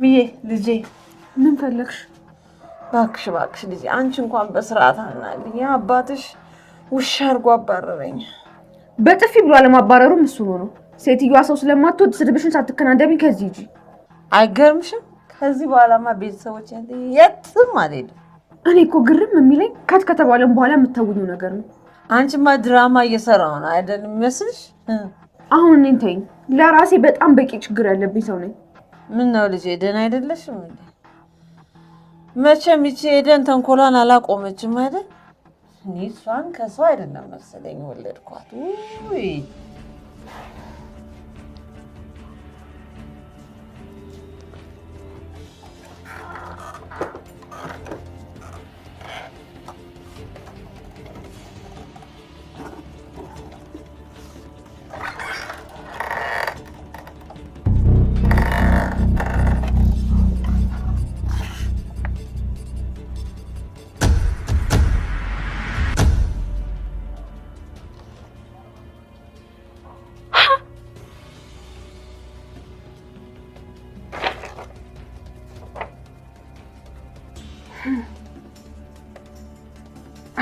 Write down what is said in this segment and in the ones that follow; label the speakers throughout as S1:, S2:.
S1: ብዬ ልጄ
S2: ምን ፈለግሽ?
S1: ባክሽ ልጄ አንቺ እንኳን በስርዓት አናግሪኝ። አባትሽ ውሻ አድርጎ አባረረኝ።
S2: በጥፊ ብሎ አለማባረሩ እሱ ነው። ሴትዮዋ ሰው ስለማትወድ ስድብሽን ሳትከናደቢ ከዚህ ሂጂ።
S1: አይገርምሽም? ከዚህ በኋላማ ቤተሰቦች የትም አልሄድም።
S2: እኔ እኮ ግርም የሚለኝ ከተባለም በኋላ የምታውኙው ነገር ነው።
S1: አንቺማ ድራማ እየሰራው ነው አይደል የሚመስልሽ?
S2: አሁን እኔን ተይኝ። ለራሴ በጣም በቂ ችግር ያለብኝ ሰው ነኝ።
S1: ምን ነው ልጄ ደህና አይደለሽም እንዴ? መቼም ይቺ ሄደን ተንኮሏን አላቆመችም አይደል? እኔ እሷን ከሰው አይደለም መሰለኝ ወለድኳት። ውይ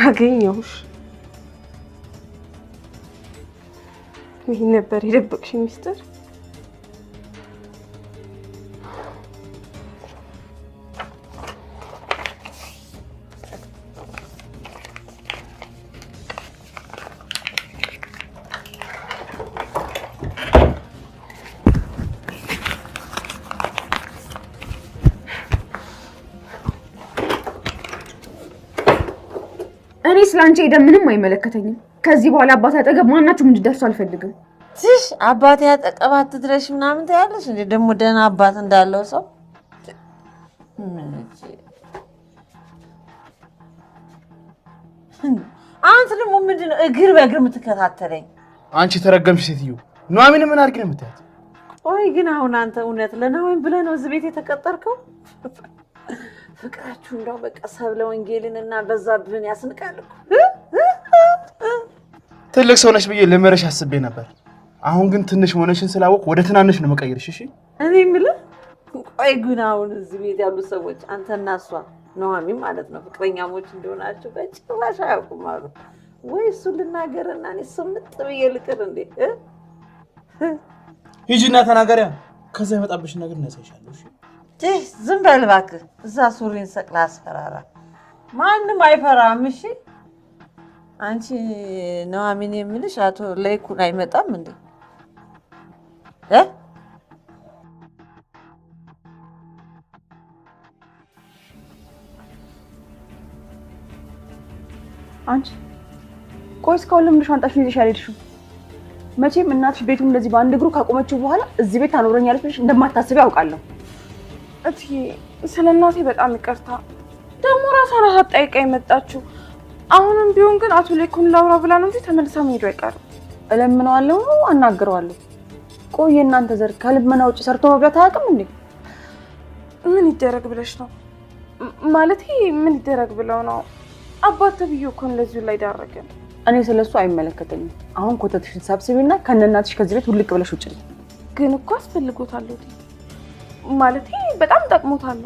S2: አገኘሁሽ። ይሄ ነበር የደበቅሽኝ ሚስጥር? እኔ ስላንቺ ሄደን ምንም አይመለከተኝም። ከዚህ በኋላ አባቴ አጠገብ ማናችሁም እንድትደርሱ አልፈልግም።
S1: ትሽ አባቴ አጠገብ አትድረሽ ምናምን ትያለሽ እንዴ? ደግሞ ደህና አባት እንዳለው ሰው አንተ ደግሞ ምንድነው እግር በእግር የምትከታተለኝ?
S3: አንቺ ተረገምሽ ሴትዮ። ኑሐሚን ምን አድርጊ ነው የምትያት?
S1: ቆይ ግን አሁን አንተ እውነት ለኑሐሚን ብለህ ነው እዚህ ቤት የተቀጠርከው? ፍቅራችሁ እንደው በቃ ሰብለ ወንጌልንና በዛብህን ያስንቃል እኮ።
S3: ትልቅ ሰው ነሽ ብዬ ለመረሽ አስቤ ነበር። አሁን ግን ትንሽ ሆነሽን ስላወቅ ወደ ትናንሽ ነው መቀየርሽ። እሺ
S1: እኔ የምልህ ቆይ ግን አሁን እዚህ ቤት ያሉ ሰዎች አንተና እሷ ኑሐሚን ማለት ነው ፍቅረኛሞች እንደሆናችሁ በጭራሽ አያውቁም አሉ ወይ? እሱን ልናገርና እኔ ስምጥ ብዬ ልቅር እንዴ?
S3: ሂጂና ተናገሪያ። ከዛ የመጣብሽ ነገር እናሳይሻለሁ። እሺ
S1: ዝም በል እባክህ። እዛ ሱሪን ሰቅላ አስፈራራ። ማንም አይፈራም። እሺ አንቺ ኑሐሚን የምልሽ አቶ ለይኩን አይመጣም እንዴ?
S2: አንቺ ቆይ እስካሁን ለምን ሻንጣሽን ይዘሽ አልሄድሽም? መቼም እናትሽ ቤቱን እንደዚህ በአንድ እግሩ ካቆመችው በኋላ እዚህ ቤት ታኖረኛለች ብለሽ እንደማታስቢ አውቃለሁ።
S4: እትዬ ስለ እናቴ በጣም ይቅርታ። ደግሞ ራሷን አሳጣይቃ የመጣችው አሁንም ቢሆን ግን አቶ ለይኩን ላውራ ብላ ነው እንጂ ተመልሳ መሄዱ አይቀርም።
S2: እለምነዋለሁ ነው አናግረዋለሁ። ቆይ እናንተ ዘር ከልመና ውጭ ሰርቶ መብላት አያውቅም እንዴ?
S4: ምን ይደረግ ብለሽ ነው? ማለት ምን ይደረግ ብለው ነው? አባት ተብዬ እኮ እንደዚሁ ላይ ዳረገን።
S2: እኔ ስለሱ አይመለከተኝም። አሁን ኮተትሽን ሰብስቢና ከነናትሽ ከዚህ ቤት ውልቅ ብለሽ ውጭ።
S4: ግን እኮ አስፈልጎታል ማለት በጣም ጠቅሞታል።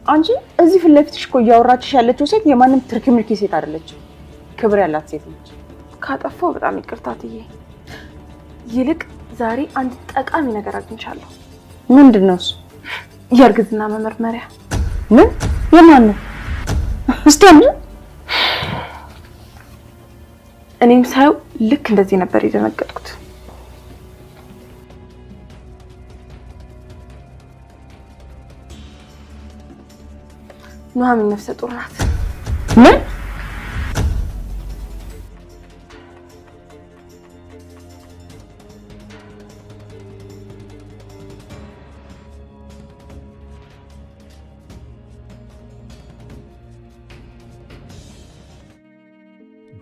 S2: አንቺ እዚህ ፊት ለፊትሽ እኮ እያወራችሽ ያለችው ሴት የማንም ትርኪ ምርኪ ሴት አይደለችም። ክብር ያላት ሴት ነች።
S4: ካጠፋው በጣም ይቅርታ እትዬ። ይልቅ ዛሬ አንድ ጠቃሚ ነገር አግኝቻለሁ።
S2: ምንድነው እሱ?
S4: የእርግዝና መመርመሪያ።
S2: ምን? የማን ነው? እስቲ
S4: እኔም ሳይው ልክ እንደዚህ ነበር የደነገጥኩት። ኑሐሚን ነፍሰ ጡር ናት።
S2: ምን?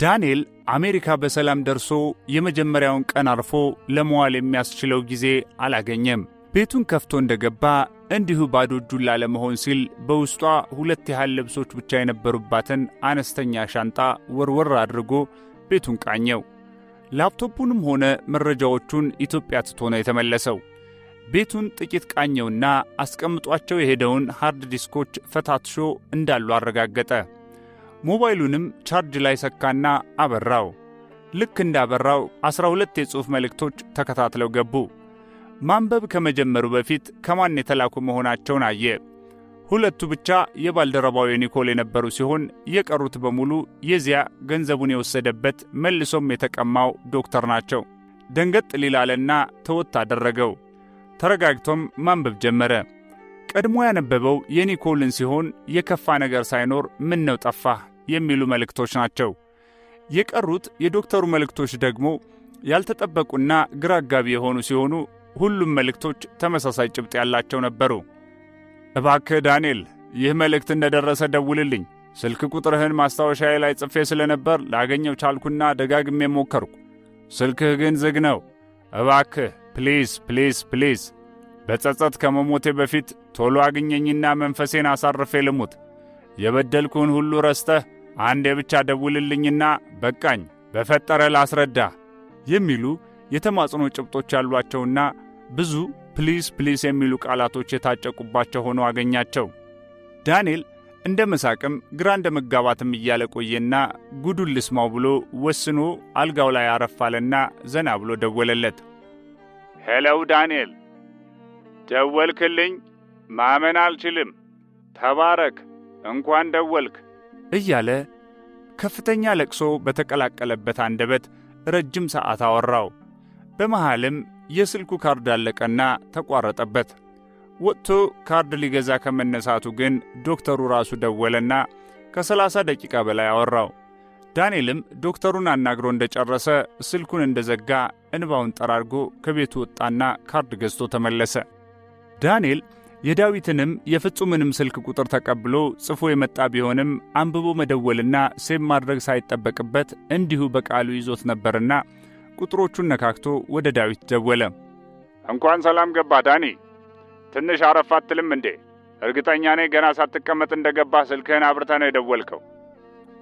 S5: ዳንኤል አሜሪካ በሰላም ደርሶ የመጀመሪያውን ቀን አርፎ ለመዋል የሚያስችለው ጊዜ አላገኘም። ቤቱን ከፍቶ እንደገባ እንዲሁ ባዶ እጁን ላለመሆን ሲል በውስጧ 2 ያህል ልብሶች ብቻ የነበሩባትን አነስተኛ ሻንጣ ወርወር አድርጎ ቤቱን ቃኘው። ላፕቶፑንም ሆነ መረጃዎቹን ኢትዮጵያ ትቶ ነው የተመለሰው። ቤቱን ጥቂት ቃኘውና አስቀምጧቸው የሄደውን ሃርድ ዲስኮች ፈታትሾ እንዳሉ አረጋገጠ። ሞባይሉንም ቻርጅ ላይ ሰካና አበራው። ልክ እንዳበራው 12 የጽሑፍ መልእክቶች ተከታትለው ገቡ። ማንበብ ከመጀመሩ በፊት ከማን የተላኩ መሆናቸውን አየ። 2ቱ ብቻ የባልደረባው የኒኮል የነበሩ ሲሆን የቀሩት በሙሉ የዚያ ገንዘቡን የወሰደበት መልሶም የተቀማው ዶክተር ናቸው። ደንገጥ ሊላለና ተወት አደረገው። ተረጋግቶም ማንበብ ጀመረ። ቀድሞ ያነበበው የኒኮልን ሲሆን የከፋ ነገር ሳይኖር ምን ነው ጠፋህ የሚሉ መልእክቶች ናቸው። የቀሩት የዶክተሩ መልእክቶች ደግሞ ያልተጠበቁና ግራ አጋቢ የሆኑ ሲሆኑ ሁሉም መልእክቶች ተመሳሳይ ጭብጥ ያላቸው ነበሩ። እባክህ ዳንኤል፣ ይህ መልእክት እንደደረሰ ደውልልኝ። ስልክ ቁጥርህን ማስታወሻዬ ላይ ጽፌ ስለነበር ላገኘው ቻልኩና ደጋግሜ ሞከርኩ። ስልክህ ግን ዝግ ነው። እባክህ ፕሊዝ ፕሊዝ ፕሊዝ፣ በጸጸት ከመሞቴ በፊት ቶሎ አግኘኝና መንፈሴን አሳርፌ ልሙት። የበደልኩህን ሁሉ ረስተህ አንዴ ብቻ ደውልልኝና በቃኝ፣ በፈጠረ ላስረዳ የሚሉ የተማጽኖ ጭብጦች ያሏቸውና ብዙ ፕሊዝ ፕሊዝ የሚሉ ቃላቶች የታጨቁባቸው ሆኖ አገኛቸው። ዳንኤል እንደ መሳቅም ግራ እንደ መጋባትም እያለ ቆየና ጉዱን ልስማው ብሎ ወስኖ አልጋው ላይ አረፋለና ዘና ብሎ ደወለለት። ሄለው ዳንኤል፣ ደወልክልኝ? ማመን አልችልም። ተባረክ፣ እንኳን ደወልክ እያለ ከፍተኛ ለቅሶ በተቀላቀለበት አንደበት ረጅም ሰዓት አወራው። በመሃልም የስልኩ ካርድ አለቀና ተቋረጠበት። ወጥቶ ካርድ ሊገዛ ከመነሳቱ ግን ዶክተሩ ራሱ ደወለና ከ30 ደቂቃ በላይ አወራው። ዳንኤልም ዶክተሩን አናግሮ እንደጨረሰ ስልኩን እንደዘጋ እንባውን ጠራርጎ ከቤቱ ወጣና ካርድ ገዝቶ ተመለሰ። ዳንኤል የዳዊትንም የፍጹምንም ስልክ ቁጥር ተቀብሎ ጽፎ የመጣ ቢሆንም አንብቦ መደወልና ሴም ማድረግ ሳይጠበቅበት እንዲሁ በቃሉ ይዞት ነበርና ቁጥሮቹን ነካክቶ ወደ ዳዊት ደወለ። እንኳን ሰላም ገባ ዳኒ፣ ትንሽ አረፍ አትልም እንዴ? እርግጠኛ ነኝ ገና ሳትቀመጥ እንደገባህ ስልክህን አብርተህ ነው የደወልከው።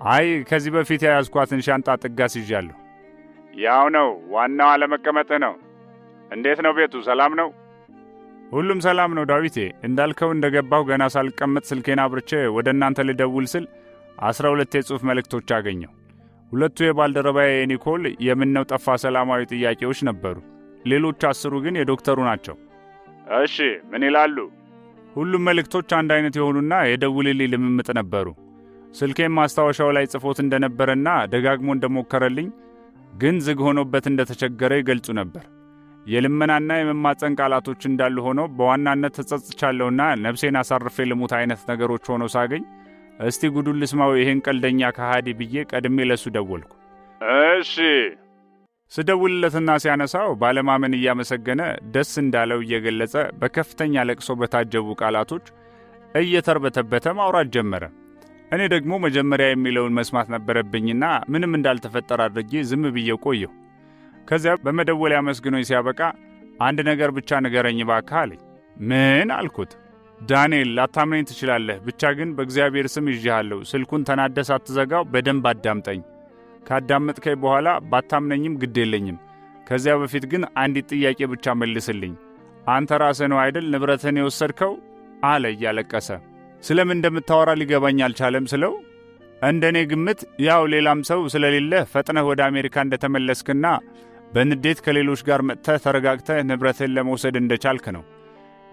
S5: አይ ከዚህ በፊት የያዝኳትን ሻንጣ ጥጋስ ይዣለሁ። ያው ነው፣ ዋናው አለመቀመጥህ ነው። እንዴት ነው ቤቱ? ሰላም ነው? ሁሉም ሰላም ነው ዳዊቴ። እንዳልከው እንደገባሁ ገና ሳልቀመጥ ስልኬን አብርቼ ወደ እናንተ ልደውል ስል 12 የጽሑፍ መልእክቶች አገኘሁ። 2ቱ የባልደረባዬ የኒኮል የምነው ጠፋ ሰላማዊ ጥያቄዎች ነበሩ። ሌሎች 10 ግን የዶክተሩ ናቸው። እሺ ምን ይላሉ? ሁሉም መልእክቶች አንድ አይነት የሆኑና የደውልልኝ ልምምጥ ነበሩ። ስልኬም ማስታወሻው ላይ ጽፎት እንደነበረና ደጋግሞ እንደሞከረልኝ ግን ዝግ ሆኖበት እንደተቸገረ ይገልጹ ነበር። የልመናና የመማፀን ቃላቶች እንዳሉ ሆነው በዋናነት ተጸጽቻለሁና ነፍሴን አሳርፌ ልሙት አይነት ነገሮች ሆነው ሳገኝ እስቲ ጉዱን ልስማው ይሄን ቀልደኛ ከሃዲ ብዬ ቀድሜ ለሱ ደወልኩ። እሺ ስደውልለትና ሲያነሳው ባለማመን እያመሰገነ ደስ እንዳለው እየገለጸ በከፍተኛ ለቅሶ በታጀቡ ቃላቶች እየተርበተበተ ማውራት ጀመረ። እኔ ደግሞ መጀመሪያ የሚለውን መስማት ነበረብኝና ምንም እንዳልተፈጠረ አድርጌ ዝም ብዬው ቆየሁ። ከዚያ በመደወል አመስግኖኝ ሲያበቃ አንድ ነገር ብቻ ንገረኝ እባክህ አለኝ። ምን አልኩት። ዳንኤል ላታምነኝ ትችላለህ፣ ብቻ ግን በእግዚአብሔር ስም ይዤሃለሁ። ስልኩን ተናደስ አትዘጋው፣ በደንብ አዳምጠኝ። ካዳመጥከኝ በኋላ ባታምነኝም ግድ የለኝም። ከዚያ በፊት ግን አንዲት ጥያቄ ብቻ መልስልኝ። አንተ ራስህ ነው አይደል ንብረትህን የወሰድከው? አለ እያለቀሰ። ስለምን እንደምታወራ ሊገባኝ አልቻለም ስለው እንደኔ ግምት ያው ሌላም ሰው ስለሌለ ፈጥነህ ወደ አሜሪካ እንደተመለስክና በንዴት ከሌሎች ጋር መጥተህ ተረጋግተህ ንብረትህን ለመውሰድ እንደቻልክ ነው።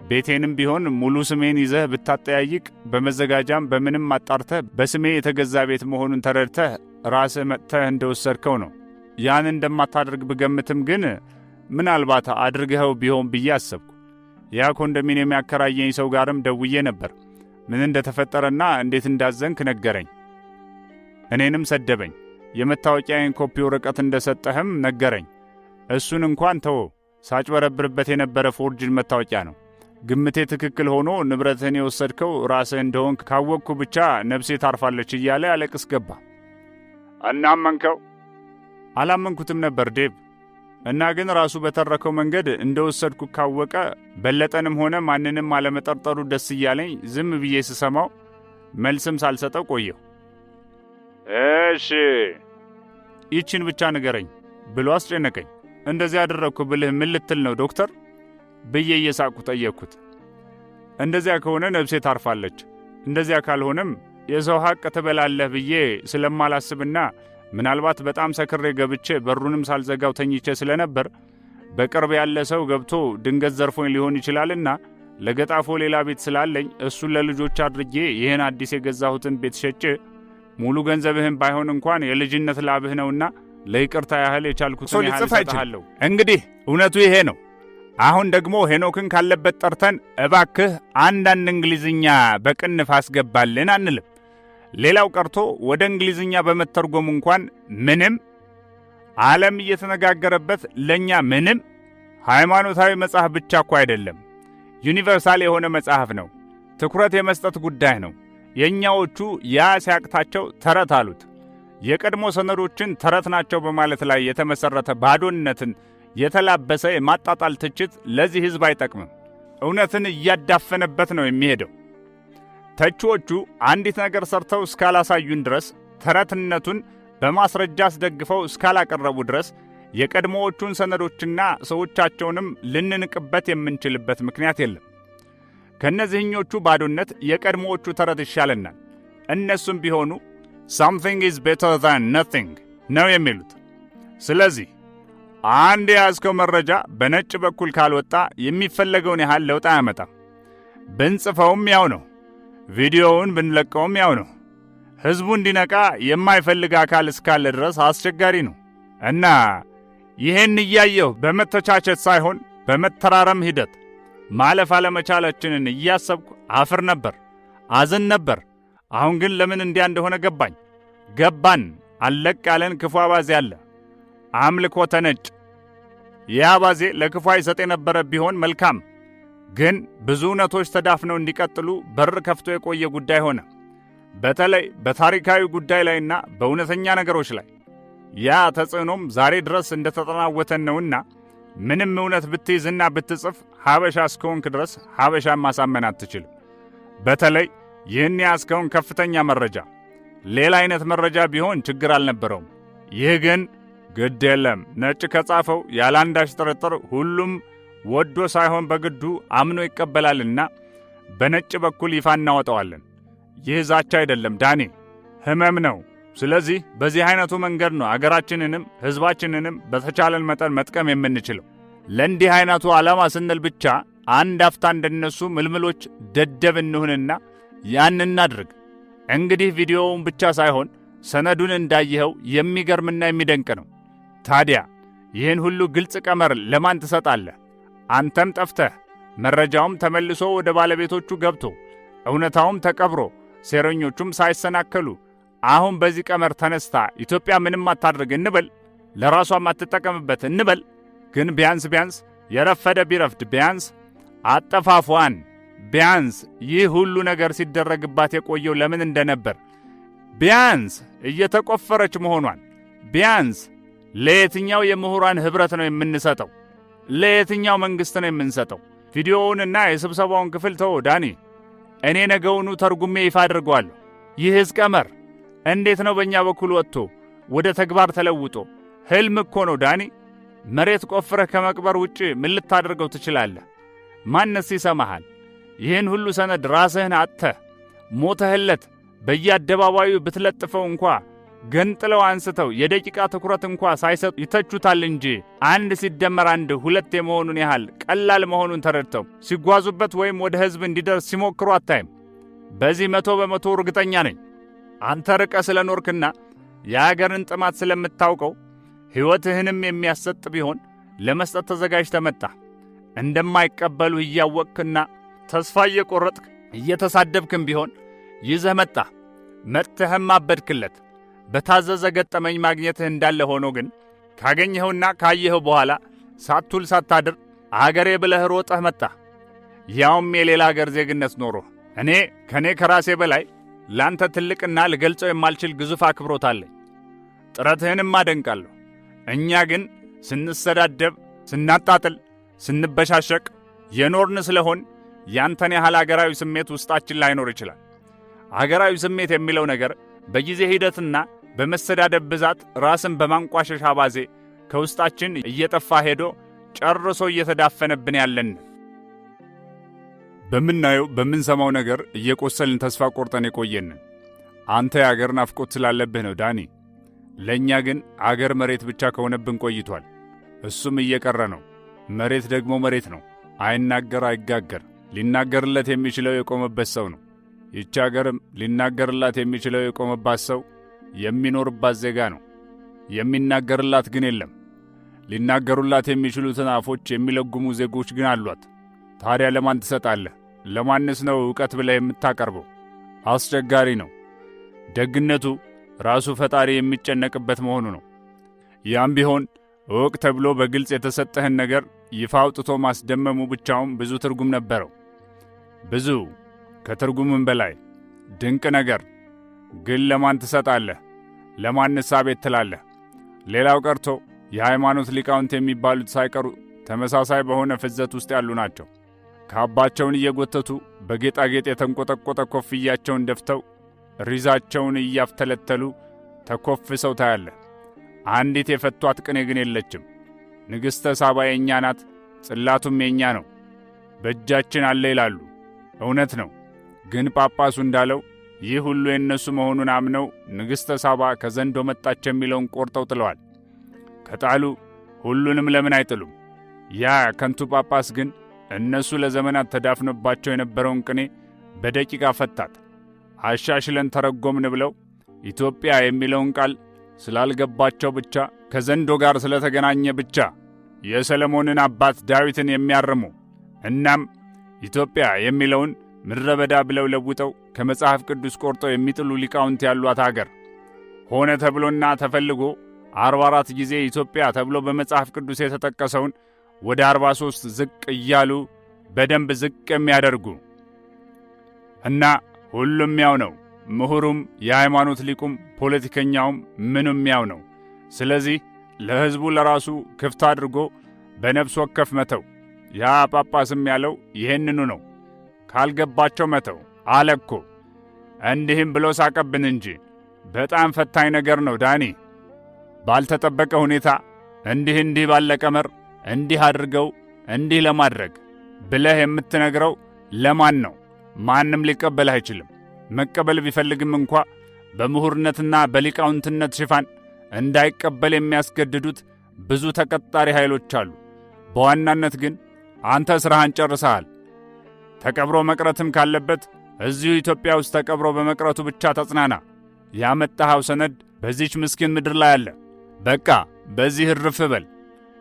S5: ቤቴንም ቢሆን ሙሉ ስሜን ይዘህ ብታጠያይቅ በመዘጋጃም በምንም አጣርተህ በስሜ የተገዛ ቤት መሆኑን ተረድተህ ራስህ መጥተህ እንደወሰድከው ነው። ያን እንደማታደርግ ብገምትም ግን ምናልባት አድርገኸው ቢሆን ብዬ አሰብኩ። ያ ኮንዶሚኒየም ያከራየኝ ሰው ጋርም ደውዬ ነበር። ምን እንደተፈጠረና እንዴት እንዳዘንክ ነገረኝ። እኔንም ሰደበኝ። የመታወቂያዬን ኮፒ ወረቀት እንደሰጠህም ነገረኝ። እሱን እንኳን ተወው፣ ሳጭበረብርበት የነበረ ፎርጅድ መታወቂያ ነው። ግምቴ ትክክል ሆኖ ንብረትህን የወሰድከው ራስህ እንደሆንክ ካወቅኩ ብቻ ነፍሴ ታርፋለች እያለ ያለቅስ ገባ። እናመንከው? አላመንኩትም ነበር ዴቭ። እና ግን ራሱ በተረከው መንገድ እንደወሰድኩ ካወቀ በለጠንም ሆነ ማንንም አለመጠርጠሩ ደስ እያለኝ ዝም ብዬ ስሰማው መልስም ሳልሰጠው ቆየሁ። እሺ ይችን ብቻ ንገረኝ ብሎ አስጨነቀኝ። እንደዚህ ያደረግኩ ብልህ ምን ልትል ነው ዶክተር? ብዬ እየሳቅኩ ጠየቅኩት። እንደዚያ ከሆነ ነፍሴ ታርፋለች፣ እንደዚያ ካልሆነም የሰው ሐቅ ትበላለህ ብዬ ስለማላስብና ምናልባት በጣም ሰክሬ ገብቼ በሩንም ሳልዘጋው ተኝቼ ስለነበር በቅርብ ያለ ሰው ገብቶ ድንገት ዘርፎኝ ሊሆን ይችላልና ለገጣፎ ሌላ ቤት ስላለኝ እሱን ለልጆች አድርጌ ይህን አዲስ የገዛሁትን ቤት ሸጬ ሙሉ ገንዘብህን ባይሆን እንኳን የልጅነት ላብህ ነውና ለይቅርታ ያህል የቻልኩትን ያህል እሰጥሃለሁ። እንግዲህ እውነቱ ይሄ ነው። አሁን ደግሞ ሄኖክን ካለበት ጠርተን እባክህ አንዳንድ እንግሊዝኛ በቅንፍ አስገባልን አንልም። ሌላው ቀርቶ ወደ እንግሊዝኛ በመተርጎም እንኳን ምንም ዓለም እየተነጋገረበት ለኛ ምንም ሃይማኖታዊ መጽሐፍ ብቻ እኮ አይደለም፣ ዩኒቨርሳል የሆነ መጽሐፍ ነው። ትኩረት የመስጠት ጉዳይ ነው። የኛዎቹ ያ ሲያቅታቸው ተረት አሉት። የቀድሞ ሰነዶችን ተረት ናቸው በማለት ላይ የተመሰረተ ባዶነትን የተላበሰ የማጣጣል ትችት ለዚህ ሕዝብ አይጠቅምም። እውነትን እያዳፈነበት ነው የሚሄደው። ተቺዎቹ አንዲት ነገር ሰርተው እስካላሳዩን ድረስ ተረትነቱን በማስረጃ አስደግፈው እስካላቀረቡ ድረስ የቀድሞዎቹን ሰነዶችና ሰዎቻቸውንም ልንንቅበት የምንችልበት ምክንያት የለም። ከነዚህኞቹ ባዶነት የቀድሞዎቹ ተረት ይሻለናል። እነሱም ቢሆኑ something is better than nothing ነው የሚሉት። ስለዚህ አንድ የያዝከው መረጃ በነጭ በኩል ካልወጣ የሚፈለገውን ያህል ለውጥ አያመጣም። ብንጽፈውም ያው ነው፣ ቪዲዮውን ብንለቀውም ያው ነው። ሕዝቡ እንዲነቃ የማይፈልግ አካል እስካለ ድረስ አስቸጋሪ ነው እና ይህን እያየሁ በመተቻቸት ሳይሆን በመተራረም ሂደት ማለፍ አለመቻላችንን እያሰብኩ አፍር ነበር፣ አዝን ነበር። አሁን ግን ለምን እንዲያ እንደሆነ ገባን። አለቅ ያለን ክፉ አባዜ አለ፣ አምልኮተ ነጭ። ይህ አባዜ ለክፉ አይሰጥ የነበረ ቢሆን መልካም፣ ግን ብዙ እውነቶች ተዳፍነው እንዲቀጥሉ በር ከፍቶ የቆየ ጉዳይ ሆነ። በተለይ በታሪካዊ ጉዳይ ላይና በእውነተኛ ነገሮች ላይ ያ ተጽዕኖም ዛሬ ድረስ እንደተጠናወተን ነውና ምንም እውነት ብትይዝና ብትጽፍ ሀበሻ እስከሆንክ ድረስ ሀበሻን ማሳመን አትችልም። በተለይ ይህን ያዝከውን ከፍተኛ መረጃ። ሌላ አይነት መረጃ ቢሆን ችግር አልነበረውም። ይህ ግን ግድ የለም፣ ነጭ ከጻፈው ያላንዳች ጥርጥር ሁሉም ወዶ ሳይሆን በግዱ አምኖ ይቀበላልና በነጭ በኩል ይፋ እናወጣዋለን። ይህ ዛቻ አይደለም ዳኔ፣ ሕመም ነው። ስለዚህ በዚህ አይነቱ መንገድ ነው አገራችንንም ሕዝባችንንም በተቻለን መጠን መጥቀም የምንችለው። ለእንዲህ አይነቱ ዓላማ ስንል ብቻ አንድ አፍታ እንደነሱ ምልምሎች ደደብ እንሁንና ያን እናድርግ። እንግዲህ ቪዲዮውን ብቻ ሳይሆን ሰነዱን እንዳየኸው የሚገርምና የሚደንቅ ነው። ታዲያ ይህን ሁሉ ግልጽ ቀመር ለማን ትሰጣለህ? አንተም ጠፍተህ መረጃውም ተመልሶ ወደ ባለቤቶቹ ገብቶ እውነታውም ተቀብሮ ሴረኞቹም ሳይሰናከሉ አሁን በዚህ ቀመር ተነስታ ኢትዮጵያ ምንም አታድርግ እንበል፣ ለራሷም አትጠቀምበት እንበል። ግን ቢያንስ የረፈደ ቢረፍድ ቢያንስ አጠፋፏን ቢያንስ ይህ ሁሉ ነገር ሲደረግባት የቆየው ለምን እንደነበር ቢያንስ እየተቆፈረች መሆኗን ቢያንስ ለየትኛው የምሁራን ኅብረት ነው የምንሰጠው? ለየትኛው መንግሥት ነው የምንሰጠው? ቪዲዮውንና የስብሰባውን ክፍል ተወው ዳኒ፣ እኔ ነገውኑ ተርጉሜ ይፋ አድርገዋለሁ። ይህስ ቀመር እንዴት ነው በእኛ በኩል ወጥቶ ወደ ተግባር ተለውጦ? ሕልም እኮ ነው ዳኒ። መሬት ቆፍረህ ከመቅበር ውጭ ምን ልታደርገው ትችላለህ? ማንስ ይሰማሃል? ይህን ሁሉ ሰነድ ራስህን አጥተህ ሞተህለት በየአደባባዩ ብትለጥፈው እንኳ ገንጥለው አንስተው የደቂቃ ትኩረት እንኳ ሳይሰጡ ይተቹታል እንጂ 1 + 1 2 የመሆኑን ያህል ቀላል መሆኑን ተረድተው ሲጓዙበት ወይም ወደ ሕዝብ እንዲደርስ ሲሞክሩ አታይም። በዚህ 100% እርግጠኛ ነኝ። አንተ ርቀ ስለኖርክና የአገርን ጥማት ስለምታውቀው ሕይወትህንም የሚያሰጥ ቢሆን ለመስጠት ተዘጋጅተህ መጣህ። እንደማይቀበሉህ እያወቅክና ተስፋ እየቆረጥክ እየተሳደብክም ቢሆን ይዘህ መጣህ። መጥተህም አበድክለት። በታዘዘ ገጠመኝ ማግኘትህ እንዳለ ሆኖ ግን ካገኘኸውና ካየኸው በኋላ ሳትውል ሳታድር አገሬ ብለህ ሮጠህ መጣህ። ያውም የሌላ አገር ዜግነት ኖሮህ። እኔ ከራሴ በላይ ላንተ ትልቅና ልገልጸው የማልችል ግዙፍ አክብሮት አለኝ። ጥረትህንም አደንቃለሁ። እኛ ግን ስንሰዳደብ፣ ስናጣጥል፣ ስንበሻሸቅ የኖርን ስለሆን ያንተን ያህል አገራዊ ስሜት ውስጣችን ላይኖር ይችላል። አገራዊ ስሜት የሚለው ነገር በጊዜ ሂደትና በመሰዳደብ ብዛት ራስን በማንቋሸሽ አባዜ ከውስጣችን እየጠፋ ሄዶ ጨርሶ እየተዳፈነብን ያለን። በምናየው በምንሰማው ነገር እየቆሰልን ተስፋ ቆርጠን የቆየን። አንተ የአገር ናፍቆት ስላለብህ ነው ዳኒ። ለእኛ ግን አገር መሬት ብቻ ከሆነብን ቆይቷል። እሱም እየቀረ ነው። መሬት ደግሞ መሬት ነው። አይናገር አይጋገር። ሊናገርለት የሚችለው የቆመበት ሰው ነው። ይህች አገርም ሊናገርላት የሚችለው የቆመባት ሰው የሚኖርባት ዜጋ ነው። የሚናገርላት ግን የለም። ሊናገሩላት የሚችሉትን አፎች የሚለጉሙ ዜጎች ግን አሏት። ታዲያ ለማን ትሰጣለህ? ለማንስ ነው ዕውቀት ብለህ የምታቀርበው? አስቸጋሪ ነው። ደግነቱ ራሱ ፈጣሪ የሚጨነቅበት መሆኑ ነው። ያም ቢሆን እወቅ ተብሎ በግልጽ የተሰጠህን ነገር ይፋ አውጥቶ ማስደመሙ ብቻውን ብዙ ትርጉም ነበረው። ብዙ ከትርጉምም በላይ ድንቅ ነገር። ግን ለማን ትሰጣለህ? ለማንስ አቤት ትላለህ? ሌላው ቀርቶ የሃይማኖት ሊቃውንት የሚባሉት ሳይቀሩ ተመሳሳይ በሆነ ፍዘት ውስጥ ያሉ ናቸው። ካባቸውን እየጎተቱ በጌጣጌጥ የተንቆጠቆጠ ኮፍያቸውን ደፍተው ሪዛቸውን እያፍተለተሉ ተኮፍሰው ታያለህ። አንዲት የፈቷት ቅኔ ግን የለችም። ንግሥተ ሳባ የእኛ ናት፣ ጽላቱም የእኛ ነው፣ በእጃችን አለ ይላሉ። እውነት ነው። ግን ጳጳሱ እንዳለው ይህ ሁሉ የእነሱ መሆኑን አምነው ንግሥተ ሳባ ከዘንዶ መጣች የሚለውን ቆርጠው ጥለዋል። ከጣሉ ሁሉንም ለምን አይጥሉም? ያ ከንቱ ጳጳስ ግን እነሱ ለዘመናት ተዳፍኖባቸው የነበረውን ቅኔ በደቂቃ ፈታት። አሻሽለን ተረጎምን ብለው ኢትዮጵያ የሚለውን ቃል ስላልገባቸው ብቻ፣ ከዘንዶ ጋር ስለተገናኘ ብቻ የሰለሞንን አባት ዳዊትን የሚያርሙ እናም ኢትዮጵያ የሚለውን ምድረ በዳ ብለው ለውጠው ከመጽሐፍ ቅዱስ ቆርጠው የሚጥሉ ሊቃውንት ያሏት አገር ሆነ ተብሎና ተፈልጎ 44 ጊዜ ኢትዮጵያ ተብሎ በመጽሐፍ ቅዱስ የተጠቀሰውን ወደ 43 ዝቅ እያሉ በደንብ ዝቅ የሚያደርጉ እና ሁሉም ያው ነው። ምሁሩም፣ የሃይማኖት ሊቁም፣ ፖለቲከኛውም ምኑም ያው ነው። ስለዚህ ለሕዝቡ ለራሱ ክፍት አድርጎ በነፍስ ወከፍ መተው። ያ ጳጳስም ያለው ይሄንኑ ነው። ካልገባቸው መተው አለኮ። እንዲህም ብሎ ሳቀብን እንጂ በጣም ፈታኝ ነገር ነው ዳኒ። ባልተጠበቀ ሁኔታ እንዲህ ባለ ቀመር እንዲህ አድርገው እንዲህ ለማድረግ ብለህ የምትነግረው ለማን ነው? ማንም ሊቀበልህ አይችልም። መቀበል ቢፈልግም እንኳ በምሁርነትና በሊቃውንትነት ሽፋን እንዳይቀበል የሚያስገድዱት ብዙ ተቀጣሪ ኃይሎች አሉ። በዋናነት ግን አንተ ሥራህን ጨርሰሃል። ተቀብሮ መቅረትም ካለበት እዚሁ ኢትዮጵያ ውስጥ ተቀብሮ በመቅረቱ ብቻ ተጽናና። ያመጣኸው ሰነድ በዚች ምስኪን ምድር ላይ አለ። በቃ በዚህ እርፍ በል።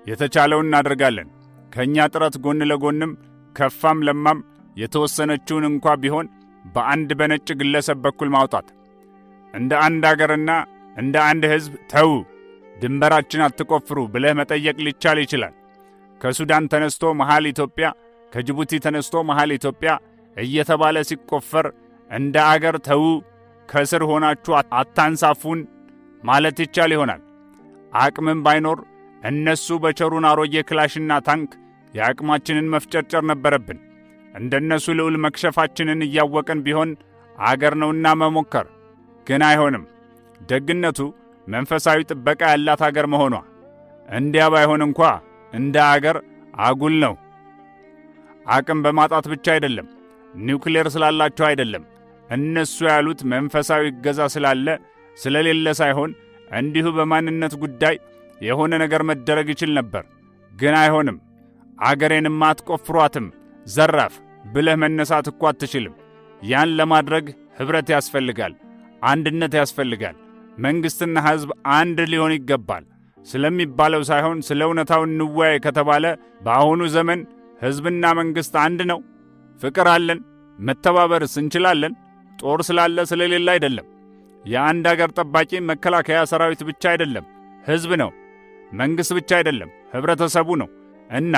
S5: የተቻለውን እናደርጋለን። ከእኛ ጥረት ጎን ለጎንም ከፋም ለማም የተወሰነችውን እንኳ ቢሆን በአንድ በነጭ ግለሰብ በኩል ማውጣት። እንደ አንድ አገርና እንደ አንድ ሕዝብ ተው፣ ድንበራችን አትቆፍሩ ብለህ መጠየቅ ሊቻል ይችላል። ከሱዳን ተነስቶ መሃል ኢትዮጵያ፣ ከጅቡቲ ተነስቶ መሃል ኢትዮጵያ እየተባለ ሲቆፈር እንደ አገር ተው፣ ከስር ሆናችሁ አታንሳፉን ማለት ይቻል ይሆናል። አቅምም ባይኖር እነሱ በቸሩን አሮጌ ክላሽና ታንክ የአቅማችንን መፍጨርጨር ነበረብን። እንደነሱ ልዑል መክሸፋችንን እያወቅን ቢሆን አገር ነውና መሞከር ግን አይሆንም። ደግነቱ መንፈሳዊ ጥበቃ ያላት አገር መሆኗ። እንዲያ ባይሆን እንኳ እንደ አገር አጉል ነው። አቅም በማጣት ብቻ አይደለም፣ ኒውክሌር ስላላቸው አይደለም። እነሱ ያሉት መንፈሳዊ እገዛ ስላለ ስለሌለ ሳይሆን እንዲሁ በማንነት ጉዳይ የሆነ ነገር መደረግ ይችል ነበር። ግን አይሆንም። አገሬንማ አትቆፍሯትም ዘራፍ ብለህ መነሳት እኮ አትችልም። ያን ለማድረግ ኅብረት ያስፈልጋል፣ አንድነት ያስፈልጋል። መንግሥትና ሕዝብ አንድ ሊሆን ይገባል። ስለሚባለው ሳይሆን ስለ እውነታው እንወያይ ከተባለ በአሁኑ ዘመን ሕዝብና መንግሥት አንድ ነው። ፍቅር አለን፣ መተባበርስ እንችላለን። ጦር ስላለ ስለሌለ አይደለም። የአንድ አገር ጠባቂ መከላከያ ሰራዊት ብቻ አይደለም፣ ሕዝብ ነው። መንግሥት ብቻ አይደለም፣ ኅብረተሰቡ ነው። እና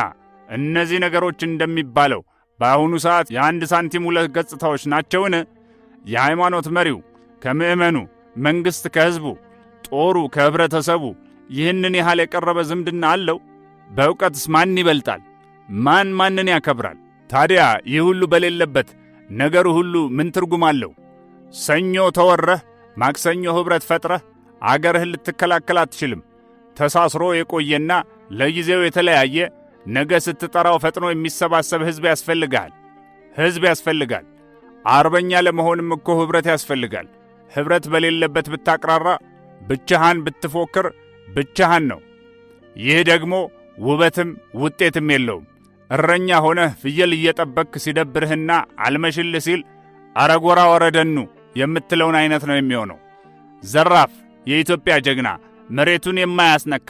S5: እነዚህ ነገሮች እንደሚባለው በአሁኑ ሰዓት የአንድ ሳንቲም ሁለት ገጽታዎች ናቸውን? የሃይማኖት መሪው ከምዕመኑ፣ መንግሥት ከሕዝቡ፣ ጦሩ ከኅብረተሰቡ ይህንን ያህል የቀረበ ዝምድና አለው? በእውቀትስ ማን ይበልጣል? ማን ማንን ያከብራል? ታዲያ ይህ ሁሉ በሌለበት ነገሩ ሁሉ ምን ትርጉም አለው? ሰኞ ተወረህ ማክሰኞ ኅብረት ፈጥረህ አገርህን ልትከላከል አትችልም። ተሳስሮ የቆየና ለጊዜው የተለያየ ነገ ስትጠራው ፈጥኖ የሚሰባሰብ ሕዝብ ያስፈልግሃል። ሕዝብ ያስፈልጋል። አርበኛ ለመሆንም እኮ ኅብረት ያስፈልጋል። ኅብረት በሌለበት ብታቅራራ፣ ብቻህን ብትፎክር ብቻህን ነው። ይህ ደግሞ ውበትም ውጤትም የለውም። እረኛ ሆነህ ፍየል እየጠበቅክ ሲደብርህና አልመሽል ሲል አረጎራ ወረደኑ የምትለውን አይነት ነው የሚሆነው። ዘራፍ የኢትዮጵያ ጀግና፣ መሬቱን የማያስነካ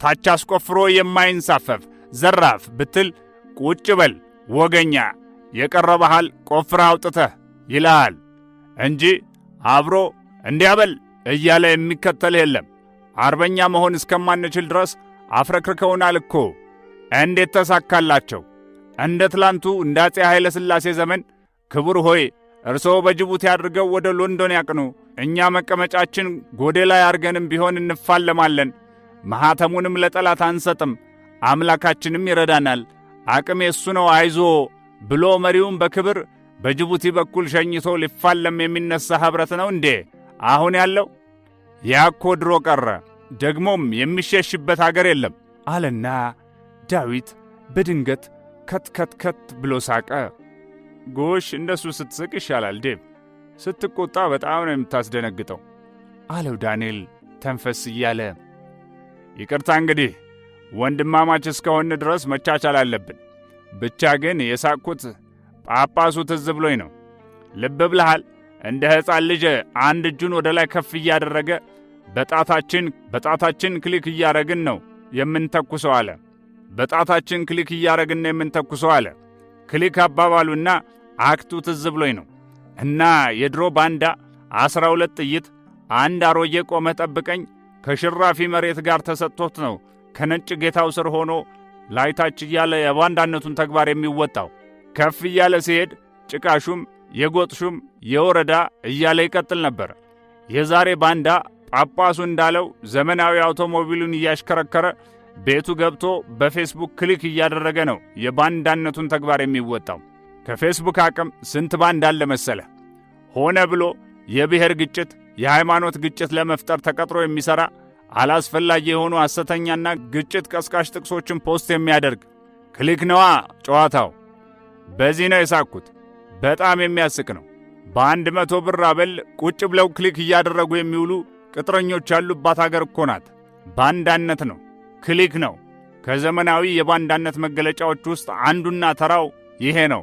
S5: ታች አስቆፍሮ የማይንሳፈፍ ዘራፍ ብትል ቁጭ በል ወገኛ፣ የቀረበሃል ቆፍረህ አውጥተህ ይልሃል እንጂ አብሮ እንዲያበል እያለ የሚከተል የለም። አርበኛ መሆን እስከማንችል ድረስ አፍረክርከውናል እኮ። እንዴት ተሳካላቸው? እንደ ትላንቱ እንደ አፄ ኃይለ ሥላሴ ዘመን ክቡር ሆይ እርስዎ በጅቡቲ አድርገው ወደ ሎንዶን ያቅኑ፣ እኛ መቀመጫችን ጎዴ ላይ አርገንም ቢሆን እንፋለማለን፣ ማኅተሙንም ለጠላት አንሰጥም፣ አምላካችንም ይረዳናል፣ አቅም የሱ ነው አይዞ ብሎ መሪውን በክብር በጅቡቲ በኩል ሸኝቶ ሊፋለም የሚነሳ ኅብረት ነው እንዴ አሁን ያለው? ያኮ ድሮ ቀረ፣ ደግሞም የሚሸሽበት አገር የለም አለና ዳዊት በድንገት ከትከትከት ብሎ ሳቀ። ጎሽ እንደሱ ስትስቅ ይሻላል ዴቭ፣ ስትቆጣ በጣም ነው የምታስደነግጠው አለው ዳንኤል ተንፈስ እያለ። ይቅርታ እንግዲህ ወንድማማች እስከሆን ድረስ መቻቻል አለብን። ብቻ ግን የሳቅኩት ጳጳሱ ትዝ ብሎኝ ነው። ልብ ብለሃል? እንደ ሕፃን ልጅ አንድ እጁን ወደ ላይ ከፍ እያደረገ በጣታችን ክሊክ እያረግን ነው የምንተኩሰው አለ። በጣታችን ክሊክ እያረግን ነው የምንተኩሰው አለ። ክሊክ አባባሉና አክቱ ትዝ ብሎኝ ነው። እና የድሮ ባንዳ 12 ጥይት አንድ አሮዬ ቆመ ጠብቀኝ ከሽራፊ መሬት ጋር ተሰጥቶት ነው ከነጭ ጌታው ስር ሆኖ ላይታች እያለ የባንዳነቱን ተግባር የሚወጣው። ከፍ እያለ ሲሄድ ጭቃሹም የጎጥሹም የወረዳ እያለ ይቀጥል ነበር። የዛሬ ባንዳ ጳጳሱ እንዳለው ዘመናዊ አውቶሞቢሉን እያሽከረከረ ቤቱ ገብቶ በፌስቡክ ክሊክ እያደረገ ነው የባንዳነቱን ተግባር የሚወጣው። ከፌስቡክ አቅም ስንት ባንዳ አለ መሰለ። ሆነ ብሎ የብሔር ግጭት፣ የሃይማኖት ግጭት ለመፍጠር ተቀጥሮ የሚሠራ አላስፈላጊ የሆኑ ሐሰተኛና ግጭት ቀስቃሽ ጥቅሶችን ፖስት የሚያደርግ ክሊክ ነዋ ጨዋታው። በዚህ ነው የሳቅኩት። በጣም የሚያስቅ ነው። በ100 ብር አበል ቁጭ ብለው ክሊክ እያደረጉ የሚውሉ ቅጥረኞች ያሉባት አገር እኮ ናት። ባንዳነት ነው፣ ክሊክ ነው። ከዘመናዊ የባንዳነት መገለጫዎች ውስጥ አንዱና ተራው ይሄ ነው።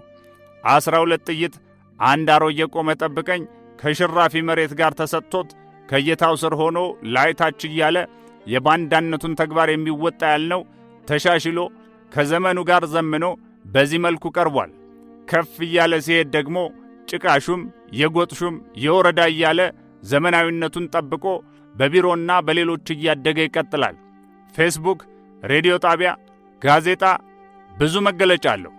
S5: 12 ጥይት አንድ አሮዬ ቆመ ጠብቀኝ ከሽራፊ መሬት ጋር ተሰጥቶት ከየታው ስር ሆኖ ላይታች እያለ የባንዳነቱን ተግባር የሚወጣ ያልነው ተሻሽሎ ከዘመኑ ጋር ዘምኖ በዚህ መልኩ ቀርቧል። ከፍ እያለ ሲሄድ ደግሞ ጭቃሹም የጎጥሹም የወረዳ እያለ ዘመናዊነቱን ጠብቆ በቢሮና በሌሎች እያደገ ይቀጥላል። ፌስቡክ፣ ሬዲዮ ጣቢያ፣ ጋዜጣ ብዙ መገለጫ አለው።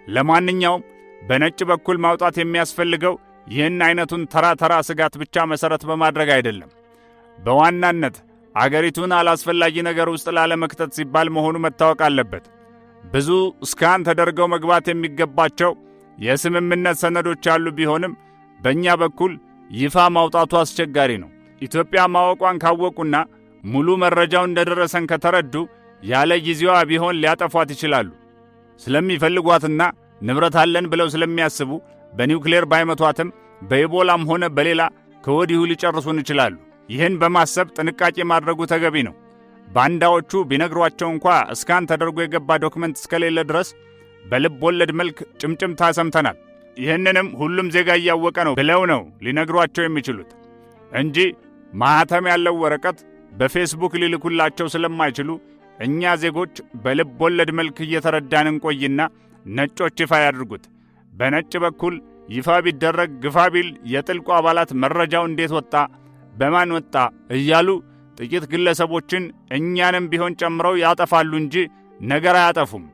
S5: ለማንኛውም በነጭ በኩል ማውጣት የሚያስፈልገው ይህን አይነቱን ተራ ስጋት ብቻ መሠረት በማድረግ አይደለም። በዋናነት አገሪቱን አላስፈላጊ ነገር ውስጥ ላለመክተት ሲባል መሆኑ መታወቅ አለበት። ብዙ ስካን ተደርገው መግባት የሚገባቸው የስምምነት ሰነዶች ያሉ ቢሆንም በእኛ በኩል ይፋ ማውጣቱ አስቸጋሪ ነው። ኢትዮጵያ ማወቋን ካወቁና ሙሉ መረጃው እንደደረሰን ከተረዱ ያለ ጊዜዋ ቢሆን ሊያጠፏት ይችላሉ። ስለሚፈልጓትና ንብረት አለን ብለው ስለሚያስቡ በኒውክሌር ባይመቷትም በኢቦላም ሆነ በሌላ ከወዲሁ ሊጨርሱን ይችላሉ። ይህን በማሰብ ጥንቃቄ ማድረጉ ተገቢ ነው። ባንዳዎቹ ቢነግሯቸው እንኳ እስካን ተደርጎ የገባ ዶክመንት እስከሌለ ድረስ በልብ ወለድ መልክ ጭምጭምታ ሰምተናል። ይህንንም ሁሉም ዜጋ እያወቀ ነው ብለው ነው ሊነግሯቸው የሚችሉት እንጂ ማኅተም ያለው ወረቀት በፌስቡክ ሊልኩላቸው ስለማይችሉ እኛ ዜጎች በልብ ወለድ መልክ እየተረዳን እንቆይና ነጮች ይፋ ያድርጉት። በነጭ በኩል ይፋ ቢደረግ ግፋ ቢል የጥልቁ አባላት መረጃው እንዴት ወጣ፣ በማን ወጣ እያሉ ጥቂት ግለሰቦችን እኛንም ቢሆን ጨምረው ያጠፋሉ እንጂ ነገር አያጠፉም።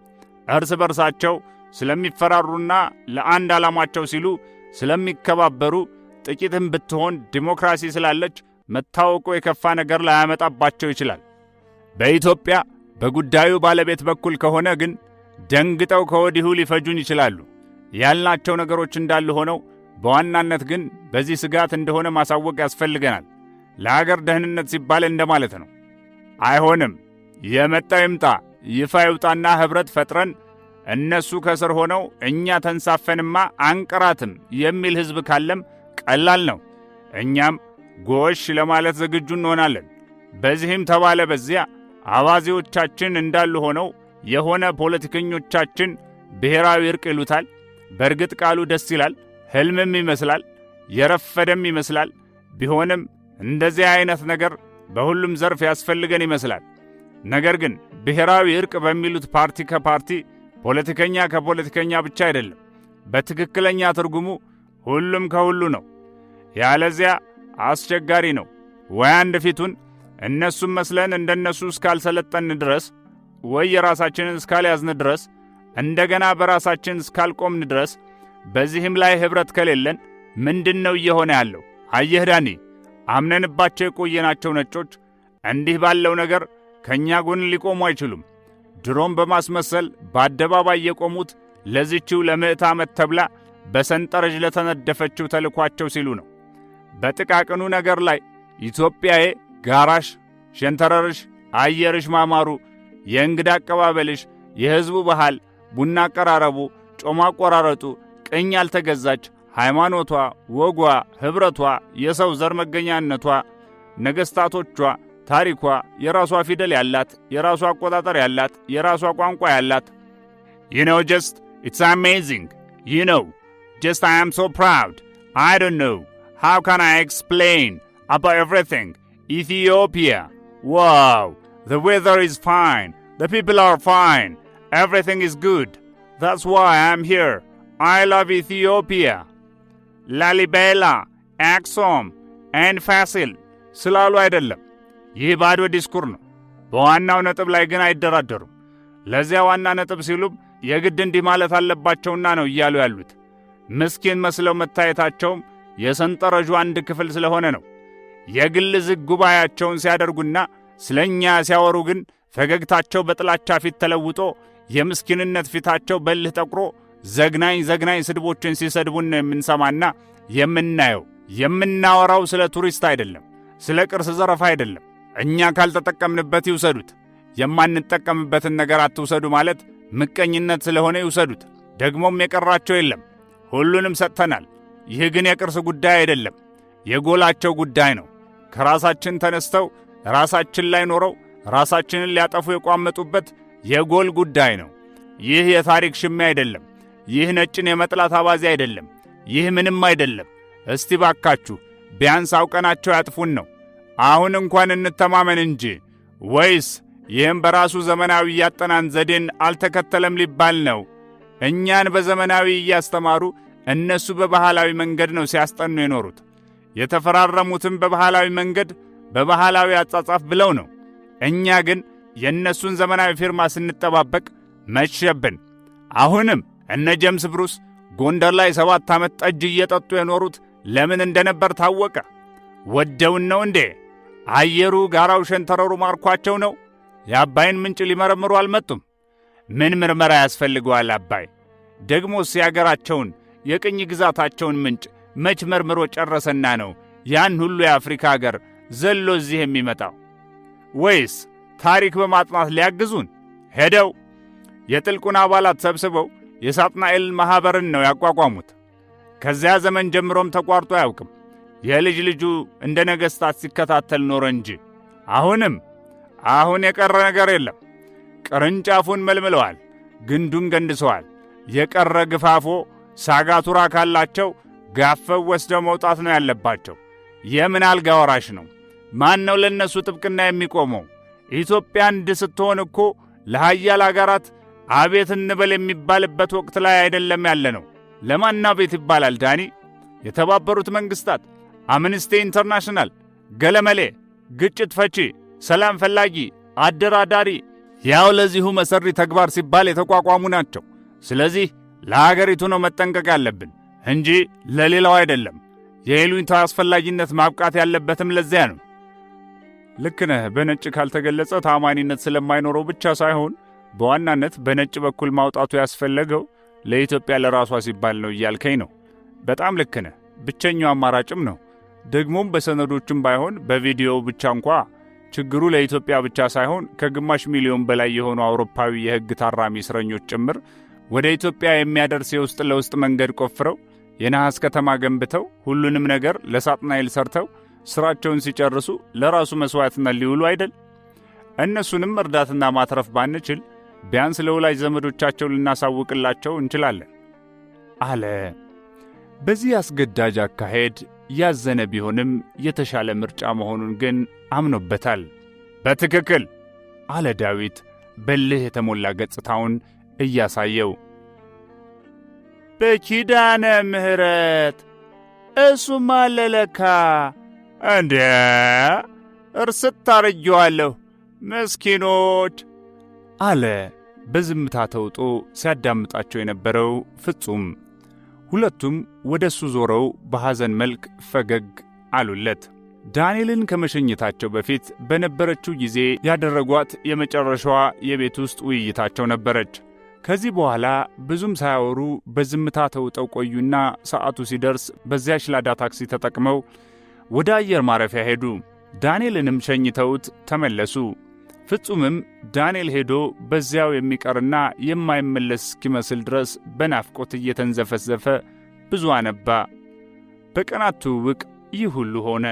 S5: እርስ በርሳቸው ስለሚፈራሩና ለአንድ ዓላማቸው ሲሉ ስለሚከባበሩ ጥቂትም ብትሆን ዲሞክራሲ ስላለች መታወቁ የከፋ ነገር ላያመጣባቸው ይችላል። በኢትዮጵያ በጉዳዩ ባለቤት በኩል ከሆነ ግን ደንግጠው ከወዲሁ ሊፈጁን ይችላሉ። ያልናቸው ነገሮች እንዳሉ ሆነው በዋናነት ግን በዚህ ስጋት እንደሆነ ማሳወቅ ያስፈልገናል። ለአገር ደህንነት ሲባል እንደማለት ነው። አይሆንም፣ የመጣ ይምጣ፣ ይፋ ይውጣና ኅብረት ፈጥረን እነሱ ከስር ሆነው እኛ ተንሳፈንማ አንቀራትም የሚል ሕዝብ ካለም ቀላል ነው። እኛም ጎሽ ለማለት ዝግጁ እንሆናለን። በዚህም ተባለ በዚያ አባዜዎቻችን እንዳሉ ሆነው የሆነ ፖለቲከኞቻችን ብሔራዊ እርቅ ይሉታል። በእርግጥ ቃሉ ደስ ይላል፣ ሕልምም ይመስላል፣ የረፈደም ይመስላል። ቢሆንም እንደዚህ አይነት ነገር በሁሉም ዘርፍ ያስፈልገን ይመስላል። ነገር ግን ብሔራዊ እርቅ በሚሉት ፓርቲ ከፓርቲ ፖለቲከኛ ከፖለቲከኛ ብቻ አይደለም። በትክክለኛ ትርጉሙ ሁሉም ከሁሉ ነው። ያለዚያ አስቸጋሪ ነው። ወይ አንድ ፊቱን እነሱም መስለን እንደነሱ እስካልሰለጠን ድረስ፣ ወይ የራሳችንን እስካልያዝን ድረስ፣ እንደገና በራሳችን እስካልቆምን ድረስ፣ በዚህም ላይ ኅብረት ከሌለን ምንድነው እየሆነ ያለው? አየህ ዳኒ፣ አምነንባቸው የቆየናቸው ነጮች እንዲህ ባለው ነገር ከእኛ ጎን ሊቆሙ አይችሉም። ድሮም በማስመሰል በአደባባይ የቆሙት ለዚችው ለምዕት ዓመት ተብላ በሰንጠረዥ ለተነደፈችው ተልኳቸው ሲሉ ነው። በጥቃቅኑ ነገር ላይ ኢትዮጵያዬ ጋራሽ፣ ሸንተረርሽ፣ አየርሽ ማማሩ፣ የእንግዳ አቀባበልሽ፣ የሕዝቡ ባህል፣ ቡና አቀራረቡ፣ ጮማ አቆራረጡ፣ ቅኝ ያልተገዛች ሃይማኖቷ፣ ወጓ፣ ኅብረቷ፣ የሰው ዘር መገኛነቷ፣ ነገሥታቶቿ፣ ታሪኳ፣ የራሷ ፊደል ያላት፣ የራሷ አቆጣጠር ያላት፣ የራሷ ቋንቋ ያላት just it's amazing. Just I am so proud. I don't know. How can I explain about everything? Ethiopia. Wow. The weather is fine. The people are fine. Everything is good. That's why I'm here. I love Ethiopia. Lalibela, Axum, and Fasil. ስላሉ አይደለም። ይህ ባዶ ዲስኩር ነው። በዋናው ነጥብ ላይ ግን አይደራደሩም። ለዚያ ዋና ነጥብ ሲሉም የግድ እንዲህ ማለት አለባቸውና ነው እያሉ ያሉት። ምስኪን መስለው መታየታቸውም የሰንጠረዡ አንድ ክፍል ስለሆነ ነው። የግል ዝግ ጉባኤያቸውን ሲያደርጉና ስለኛ ሲያወሩ ግን ፈገግታቸው በጥላቻ ፊት ተለውጦ የምስኪንነት ፊታቸው በልህ ጠቁሮ ዘግናኝ ስድቦችን ሲሰድቡን ነው የምንሰማና የምናየው። የምናወራው ስለ ቱሪስት አይደለም፣ ስለ ቅርስ ዘረፋ አይደለም። እኛ ካልተጠቀምንበት ይውሰዱት። የማንጠቀምበትን ነገር አትውሰዱ ማለት ምቀኝነት ስለሆነ ይውሰዱት። ደግሞም የቀራቸው የለም፣ ሁሉንም ሰጥተናል። ይህ ግን የቅርስ ጉዳይ አይደለም፣ የጎላቸው ጉዳይ ነው። ከራሳችን ተነስተው ራሳችን ላይ ኖረው ራሳችንን ሊያጠፉ የቋመጡበት የጎል ጉዳይ ነው። ይህ የታሪክ ሽሚያ አይደለም። ይህ ነጭን የመጥላት አባዜ አይደለም። ይህ ምንም አይደለም። እስቲ ባካችሁ ቢያንስ አውቀናቸው ያጥፉን ነው። አሁን እንኳን እንተማመን እንጂ። ወይስ ይህም በራሱ ዘመናዊ ያጠናን ዘዴን አልተከተለም ሊባል ነው? እኛን በዘመናዊ እያስተማሩ እነሱ በባህላዊ መንገድ ነው ሲያስጠኑ የኖሩት። የተፈራረሙትም በባህላዊ መንገድ በባህላዊ አጻጻፍ ብለው ነው። እኛ ግን የእነሱን ዘመናዊ ፊርማ ስንጠባበቅ መሸብን። አሁንም እነ ጄምስ ብሩስ ጎንደር ላይ 7 ዓመት ጠጅ እየጠጡ የኖሩት ለምን እንደነበር ታወቀ። ወደውን ነው እንዴ? አየሩ፣ ጋራው፣ ሸንተረሩ ማርኳቸው ነው? የአባይን ምንጭ ሊመረምሩ አልመጡም። ምን ምርመራ ያስፈልገዋል? አባይ ደግሞስ የአገራቸውን የቅኝ ግዛታቸውን ምንጭ መች መርምሮ ጨረሰና ነው ያን ሁሉ የአፍሪካ አገር ዘሎ እዚህ የሚመጣው? ወይስ ታሪክ በማጥናት ሊያግዙን ሄደው የጥልቁን አባላት ሰብስበው የሳጥናኤል ማኅበርን ነው ያቋቋሙት? ከዚያ ዘመን ጀምሮም ተቋርጦ አያውቅም። የልጅ ልጁ እንደ ነገሥታት ሲከታተል ኖረ እንጂ አሁን የቀረ ነገር የለም። ቅርንጫፉን መልምለዋል፣ ግንዱን ገንድሰዋል። የቀረ ግፋፎ ሳጋቱራ ካላቸው ጋፈው ወስደው መውጣት ነው ያለባቸው። የምን አልጋ ወራሽ ነው? ማን ነው ለነሱ ጥብቅና የሚቆመው? ኢትዮጵያ አንድ ስትሆን እኮ ለሃያል አገራት አቤት እንበል የሚባልበት ወቅት ላይ አይደለም ያለ ነው። ለማን አቤት ይባላል ዳኒ? የተባበሩት መንግስታት፣ አምነስቲ ኢንተርናሽናል፣ ገለመሌ፣ ግጭት ፈቺ፣ ሰላም ፈላጊ፣ አደራዳሪ ያው ለዚሁ መሰሪ ተግባር ሲባል የተቋቋሙ ናቸው። ስለዚህ ለሀገሪቱ ነው መጠንቀቅ ያለብን እንጂ ለሌላው አይደለም። የይሉኝታ አስፈላጊነት ማብቃት ያለበትም ለዚያ ነው። ልክ ነህ። በነጭ ካልተገለጸ ታማኒነት ስለማይኖረው ብቻ ሳይሆን በዋናነት በነጭ በኩል ማውጣቱ ያስፈለገው ለኢትዮጵያ ለራሷ ሲባል ነው እያልከኝ ነው። በጣም ልክ ነህ። ብቸኛው አማራጭም ነው። ደግሞም በሰነዶችም ባይሆን በቪዲዮው ብቻ እንኳ ችግሩ ለኢትዮጵያ ብቻ ሳይሆን ከግማሽ ሚሊዮን በላይ የሆኑ አውሮፓዊ የሕግ ታራሚ እስረኞች ጭምር ወደ ኢትዮጵያ የሚያደርስ የውስጥ ለውስጥ መንገድ ቆፍረው የነሐስ ከተማ ገንብተው ሁሉንም ነገር ለሳጥናኤል ሰርተው ሥራቸውን ሲጨርሱ ለራሱ መሥዋዕትነት ሊውሉ አይደል? እነሱንም እርዳትና ማትረፍ ባንችል ቢያንስ ለወላጅ ዘመዶቻቸው ልናሳውቅላቸው እንችላለን አለ። በዚህ አስገዳጅ አካሄድ ያዘነ ቢሆንም የተሻለ ምርጫ መሆኑን ግን አምኖበታል። በትክክል አለ ዳዊት በልህ የተሞላ ገጽታውን እያሳየው። በኪዳነ ምሕረት እሱማ አለለካ እንዴ! እርስት ታርጌዋለሁ ምስኪኖች አለ በዝምታ ተውጦ ሲያዳምጣቸው የነበረው ፍጹም። ሁለቱም ወደ እሱ ዞረው በሐዘን መልክ ፈገግ አሉለት። ዳንኤልን ከመሸኘታቸው በፊት በነበረችው ጊዜ ያደረጓት የመጨረሻዋ የቤት ውስጥ ውይይታቸው ነበረች። ከዚህ በኋላ ብዙም ሳያወሩ በዝምታ ተውጠው ቆዩና ሰዓቱ ሲደርስ በዚያች ላዳ ታክሲ ተጠቅመው ወደ አየር ማረፊያ ሄዱ። ዳንኤልንም ሸኝተውት ተመለሱ። ፍጹምም ዳንኤል ሄዶ በዚያው የሚቀርና የማይመለስ እስኪመስል ድረስ በናፍቆት እየተንዘፈዘፈ ብዙ አነባ። በቀናት ትውውቅ ይህ ሁሉ ሆነ።